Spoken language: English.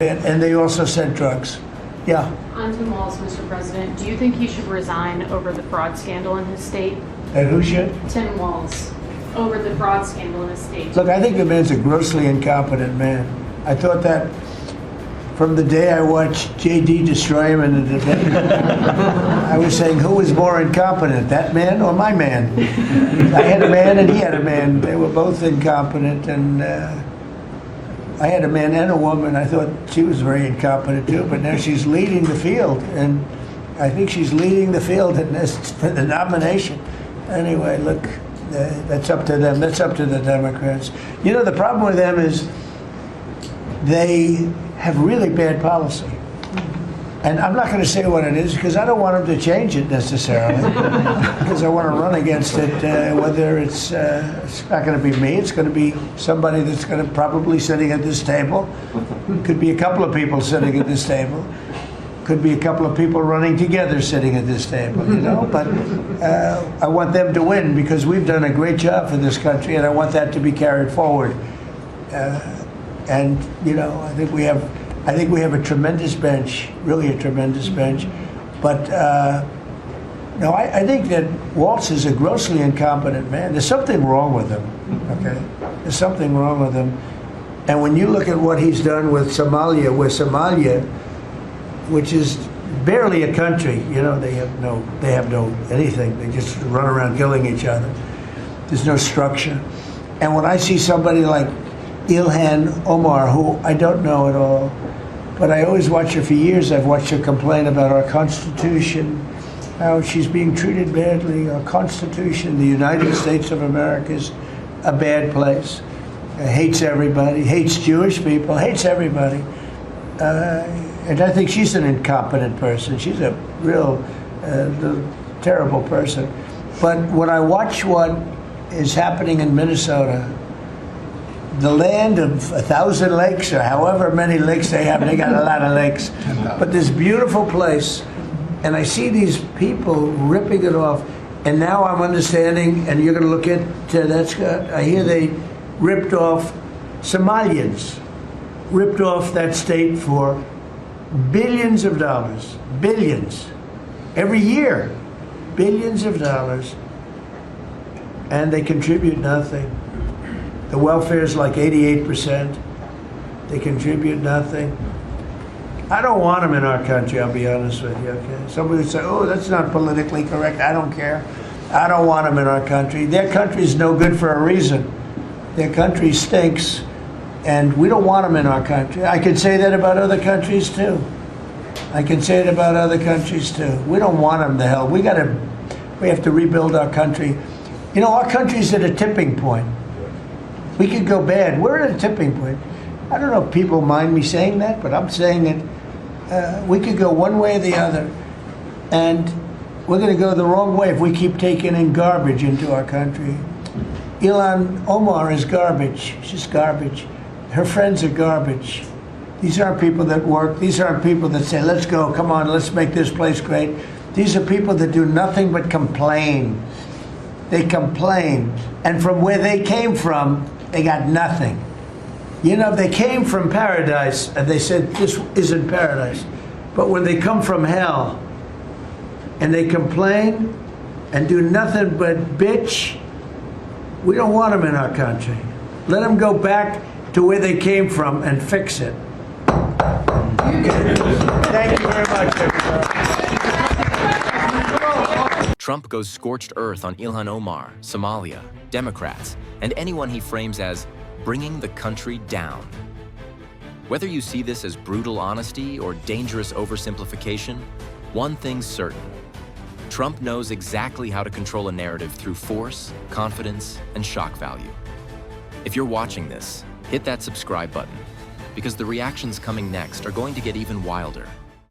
And they also said drugs. Yeah. On Tim Walz, Mr. President, do you think he should resign over the fraud scandal in his state? And who should? Tim Walz, over the fraud scandal in his state. Look, I think the man's a grossly incompetent man. I thought that from the day I watched JD destroy him in the debate. I was saying, who was more incompetent, that man or my man? I had a man and he had a man. They were both incompetent, and I had a man and a woman. I thought she was very incompetent too, but now she's leading the field, and I think she's leading the field in this, for the nomination. Anyway, look, that's up to them. That's up to the Democrats. You know, the problem with them is they have really bad policy. And I'm not going to say what it is because I don't want them to change it necessarily, because I want to run against it. Whether it's not going to be me, it's going to be somebody that's going to probably sitting at this table. Could be a couple of people sitting at this table. Could be a couple of people running together sitting at this table, you know. But I want them to win because we've done a great job for this country, and I want that to be carried forward. And you know, I think we have a tremendous bench, really a tremendous bench. But no, I think that Walz is a grossly incompetent man. There's something wrong with him. Okay, there's something wrong with him. And when you look at what he's done with Somalia, which is barely a country, you know, they have no anything. They just run around killing each other. There's no structure. And when I see somebody like Ilhan Omar, who I don't know at all, but I always watch her for years. I've watched her complain about our Constitution, how she's being treated badly. Our Constitution, the United States of America, is a bad place. Hates everybody, hates Jewish people, hates everybody. And I think she's an incompetent person. She's a real terrible person. But when I watch what is happening in Minnesota, the land of 1,000 lakes, or however many lakes they have, they got a lot of lakes, but this beautiful place, and I see these people ripping it off, and now I'm understanding, and you're going to look into that, Scott, I hear they ripped off Somalians, ripped off that state for billions of dollars, billions, every year, billions of dollars, and they contribute nothing. The welfare is like 88%. They contribute nothing. I don't want them in our country, I'll be honest with you, okay? Somebody would say, oh, that's not politically correct. I don't care. I don't want them in our country. Their country's no good for a reason. Their country stinks, and we don't want them in our country. I can say that about other countries, too. I can say it about other countries, too. We don't want them the hell. We have to rebuild our country. You know, our country's at a tipping point. We could go bad. We're at a tipping point. I don't know if people mind me saying that, but I'm saying it. We could go one way or the other, and we're going to go the wrong way if we keep taking in garbage into our country. Ilhan Omar is garbage. She's garbage. Her friends are garbage. These aren't people that work. These aren't people that say, let's go, come on, let's make this place great. These are people that do nothing but complain. They complain. And from where they came from, they got nothing. You know, they came from paradise, and they said, this isn't paradise. But when they come from hell, and they complain, and do nothing but bitch, we don't want them in our country. Let them go back to where they came from and fix it. Thank you very much, everybody. Trump goes scorched earth on Ilhan Omar, Somalia, Democrats, and anyone he frames as bringing the country down. Whether you see this as brutal honesty or dangerous oversimplification, one thing's certain. Trump knows exactly how to control a narrative through force, confidence, and shock value. If you're watching this, hit that subscribe button, because the reactions coming next are going to get even wilder.